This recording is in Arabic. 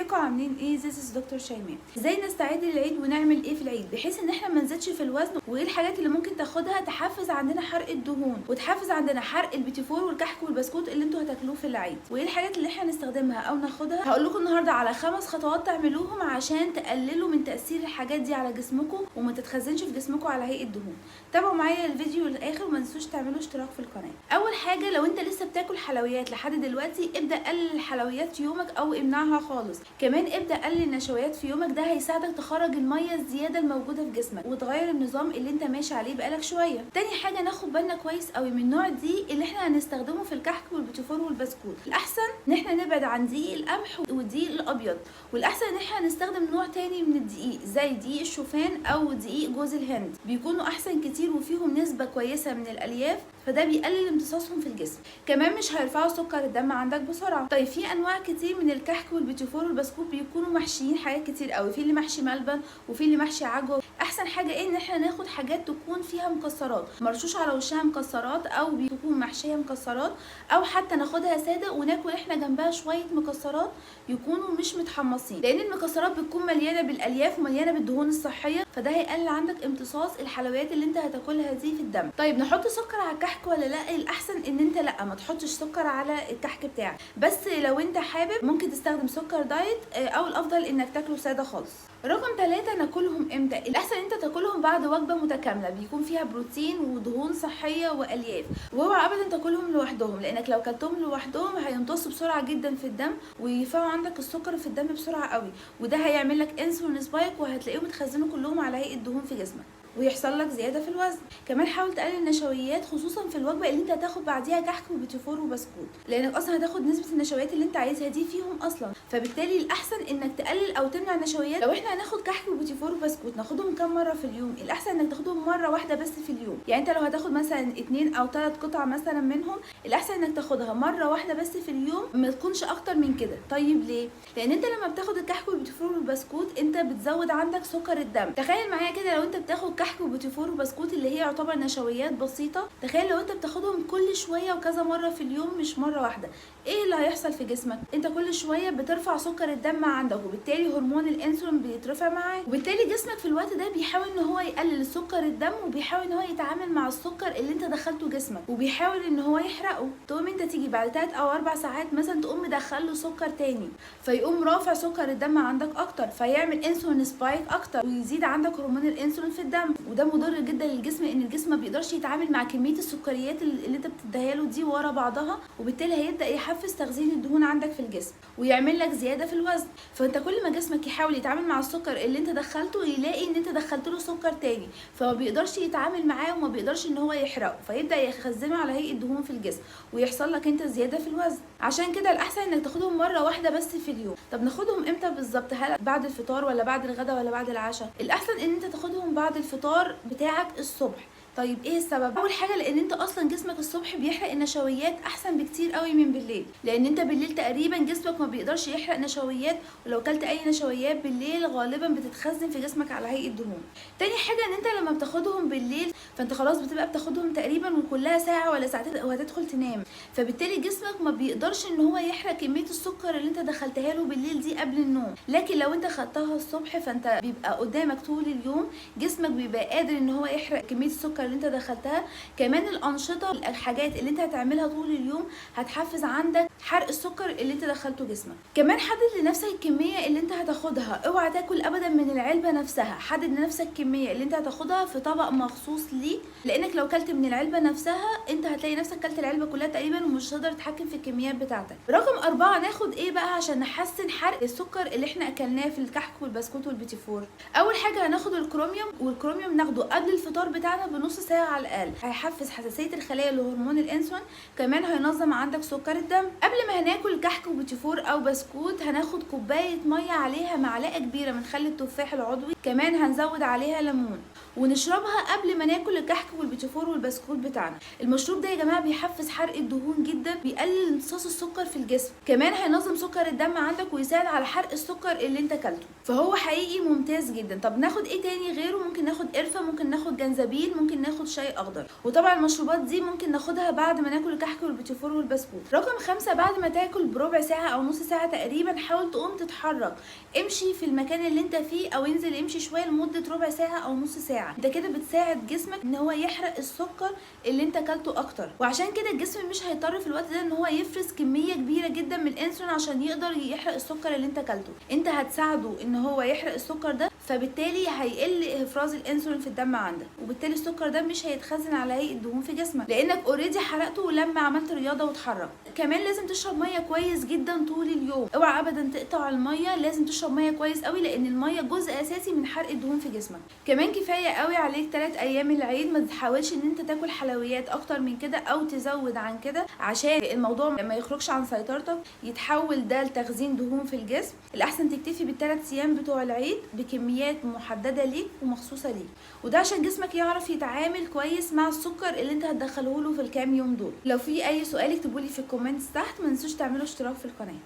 ازيكم عاملين ايه؟ This is دكتور شيماء. ازاي نستعد للعيد ونعمل ايه في العيد بحيث ان احنا ما نزيدش في الوزن، وايه الحاجات اللي ممكن تاخدها تحفز عندنا حرق الدهون وتحفز عندنا حرق البيتيفور والكحك والبسكوت اللي انتوا هتاكلوه في العيد، وايه الحاجات اللي احنا نستخدمها او ناخدها. هقول لكم النهارده على 5 خطوات تعملوهم عشان تقللوا من تاثير الحاجات دي على جسمكم وما تتخزنش في جسمكم على هيئه دهون. تابعوا معايا الفيديو للاخر وما تنسوش تعملوا اشتراك في القناه. اول حاجه، لو انت لسه بتاكل حلويات لحد دلوقتي ابدا قلل الحلويات في يومك او امنعها خالص. كمان ابدا قلل النشويات في يومك، ده هيساعدك تخرج الميه الزياده الموجوده في جسمك وتغير النظام اللي انت ماشي عليه بقالك شويه. تاني حاجه، ناخد بالنا كويس قوي من نوع الدقيق اللي احنا هنستخدمه في الكحك والبيتيفور والبسكوت. الاحسن ان احنا نبعد عن دقيق القمح والدقيق الابيض، والاحسن ان احنا نستخدم نوع تاني من الدقيق زي دقيق الشوفان او دقيق جوز الهند، بيكونوا احسن كتير وفيهم نسبه كويسه من الالياف، فده بيقلل امتصاصهم في الجسم. كمان مش هيرفعوا سكر الدم عندك بسرعه. طيب في انواع كتير من الكحك والبيتيفور والبسكوت بيكونوا محشيين حاجات كتير قوي، في اللي محشي ملبن وفي اللي محشي عجوه. احسن حاجه ايه؟ ان احنا ناخد حاجات تكون فيها مكسرات، مرشوش على وشها مكسرات او بتكون محشيه مكسرات، او حتى ناخدها ساده وناكل احنا جنبها شويه مكسرات يكونوا مش متحمصين، لان المكسرات بتكون مليانه بالالياف ومليانه بالدهون الصحيه، فده هيقلل عندك امتصاص الحلويات اللي انت هتاكلها دي في الدم. طيب نحط سكر على الكحك ولا لا؟ الاحسن ان انت لا، ما تحطش سكر على الكحك بتاعك، بس لو انت حابب ممكن تستخدم سكر دايت، او الافضل انك تاكله ساده خالص. رقم 3، ناكلهم امتى؟ الاحسن انت تاكلهم بعد وجبه متكامله بيكون فيها بروتين ودهون صحيه والياف، واوعى ابدا تاكلهم لوحدهم، لانك لو كلتهم لوحدهم هيمتصوا بسرعه جدا في الدم ويرفعوا عندك السكر في الدم بسرعه قوي، وده هيعمل لك انسولين سبايك وهتلاقيهم اتخزنوا كلهم على هيئه دهون في جسمك ويحصل لك زياده في الوزن. كمان حاول تقلل النشويات خصوصا في الوجبه اللي انت هتاخد بعديها كحك وبيتيفور وبسكوت، لانك اصلا هتاخد نسبه النشويات اللي انت عايزها دي فيهم اصلا، فبالتالي الاحسن انك تقلل او تمنع النشويات. لو احنا هناخد كحك وبيتيفور وبسكوت ناخدهم كام مره في اليوم؟ الاحسن انك تاخدهم مره واحده بس في اليوم، يعني انت لو هتاخد مثلا 2 أو 3 قطع مثلا منهم، الاحسن انك تاخدها مره واحده بس في اليوم، ما تكونش اكتر من كده. طيب ليه؟ لان انت لما بتاخد الكحك والبيتيفور والبسكوت انت بتزود عندك سكر الدم. تخيل معايا كده، لو انت بتاخد كحك وبيتيفور وبسكوت اللي هي يعتبر نشويات بسيطه، تخيل لو انت بتاخدهم كل شويه وكذا مره في اليوم مش مره واحده، ايه اللي هيحصل في جسمك؟ انت كل شويه بترفع سكر الدم عندك، وبالتالي هرمون الانسولين بيترفع معاه، وبالتالي جسمك في الوقت ده بيحاول ان هو يقلل سكر الدم، وبيحاول ان هو يتعامل مع السكر اللي انت دخلته جسمك، وبيحاول ان هو يحرقه. تقوم انت تيجي بعد 3 أو 4 ساعات مثلا تقوم مدخله سكر تاني، فيقوم رافع سكر الدم عندك اكتر، فيعمل انسولين سبايك اكتر ويزيد عندك هرمون الانسولين في الدم، وده مضر جدا للجسم، ان الجسم ما بيقدرش يتعامل مع كميه السكريات اللي انت بتديها له دي ورا بعضها، وبالتالي هيبدا يحفز تخزين الدهون عندك في الجسم ويعمل لك زياده في الوزن. فانت كل ما جسمك يحاول يتعامل مع السكر اللي انت دخلته يلاقي ان انت دخلت له سكر تاني، فما بيقدرش يتعامل معاه وما بيقدرش ان هو يحرقه، فيبدا يخزنه على هيئه دهون في الجسم ويحصل لك انت زياده في الوزن. عشان كده الاحسن انك تاخدهم مره واحده بس في اليوم. طب ناخدهم امتى بالظبط؟ هل بعد الفطار ولا بعد الغداء ولا بعد العشاء؟ الاحسن ان انت تاخدهم بعد الفطار بتاعك الصبح. طيب ايه السبب؟ اول حاجه لان انت اصلا جسمك الصبح بيحرق النشويات احسن بكتير قوي من بالليل، لان انت بالليل تقريبا جسمك ما بيقدرش يحرق نشويات، ولو كلت اي نشويات بالليل غالبا بتتخزن في جسمك على هيئه دهون. تاني حاجه ان انت لما بتاخدهم بالليل فانت خلاص بتبقى بتاخدهم تقريبا وكلها ساعه ولا ساعتين وهتدخل تنام، فبالتالي جسمك ما بيقدرش ان هو يحرق كميه السكر اللي انت دخلتها له بالليل دي قبل النوم. لكن لو انت خدتها الصبح فانت بيبقى قدامك طول اليوم، جسمك بيبقى قادر ان هو يحرق كميه السكر اللي انت دخلتها. كمان الانشطه، الحاجات اللي انت هتعملها طول اليوم هتحفز عندك حرق السكر اللي انت دخلته جسمك. كمان حدد لنفسك الكميه اللي انت هتاخدها، اوعى تاكل ابدا من العلبه نفسها، حدد لنفسك الكميه اللي انت هتاخدها في طبق مخصوص ليك، لانك لو كلت من العلبه نفسها انت هتلاقي نفسك كلت العلبه كلها تقريبا ومش هتقدر تتحكم في الكميات بتاعتك. رقم 4، ناخد ايه بقى عشان نحسن حرق السكر اللي احنا اكلناه في الكحك والبسكوت والبيتيفور؟ اول حاجه هناخد الكروميوم، والكروميوم ناخده قبل الفطار بتاعنا بنص ساعه على الاقل، هيحفز حساسيه الخلايا لهرمون الانسولين، كمان هينظم عندك سكر الدم. قبل ما هناكل كحك وبيتيفور او بسكوت هناخد كوبايه ميه عليها معلقه كبيره من خل التفاح العضوي، كمان هنزود عليها ليمون ونشربها قبل ما ناكل الكحك والبيتيفور والبسكوت بتاعنا. المشروب ده يا جماعه بيحفز حرق الدهون جدا، بيقلل امتصاص السكر في الجسم، كمان هينظم سكر الدم عندك ويساعد على حرق السكر اللي انت اكلته، فهو حقيقي ممتاز جدا. طب ناخد ايه تاني غيره؟ ممكن ناخد قرفه، ممكن ناخد جنزبيل، ممكن وناخد شاي اخضر. وطبعا المشروبات دي ممكن ناخدها بعد ما ناكل الكحك والبيتيفور والبسكوت. رقم 5، بعد ما تاكل بربع ساعه او نص ساعه تقريبا حاول تقوم تتحرك، امشي في المكان اللي انت فيه او انزل امشي شويه لمده ربع ساعه او نص ساعه. انت كده بتساعد جسمك ان هو يحرق السكر اللي انت اكلته اكتر، وعشان كده الجسم مش هيضطر في الوقت ده ان هو يفرز كميه كبيره جدا من الانسولين عشان يقدر يحرق السكر اللي انت اكلته. انت هتساعده ان هو يحرق السكر ده، فبالتالي هيقل افراز الانسولين في الدم عندك، وبالتالي السكر ده مش هيتخزن على هيئه دهون في جسمك لانك اوريدي حرقته لما عملت رياضه واتحرك. كمان لازم تشرب ميه كويس جدا طول اليوم، اوعى ابدا تقطع الميه، لازم تشرب ميه كويس قوي لان الميه جزء اساسي من حرق الدهون في جسمك. كمان كفايه قوي عليك 3 ايام العيد، ما تحاولش ان انت تاكل حلويات اكتر من كده او تزود عن كده عشان الموضوع ما يخرجش عن سيطرتك يتحول ده لتخزين دهون في الجسم. الاحسن تكتفي بال3 ايام بتوع العيد بكميات محدده ليك ومخصوصه ليك، وده عشان جسمك يعرف يتعامل كويس مع السكر اللي انت هتدخله له في الكام يوم دول. لو في اي سؤال اكتبولي في الكومنتس تحت، ما تنسوش تعملوا اشتراك في القناه.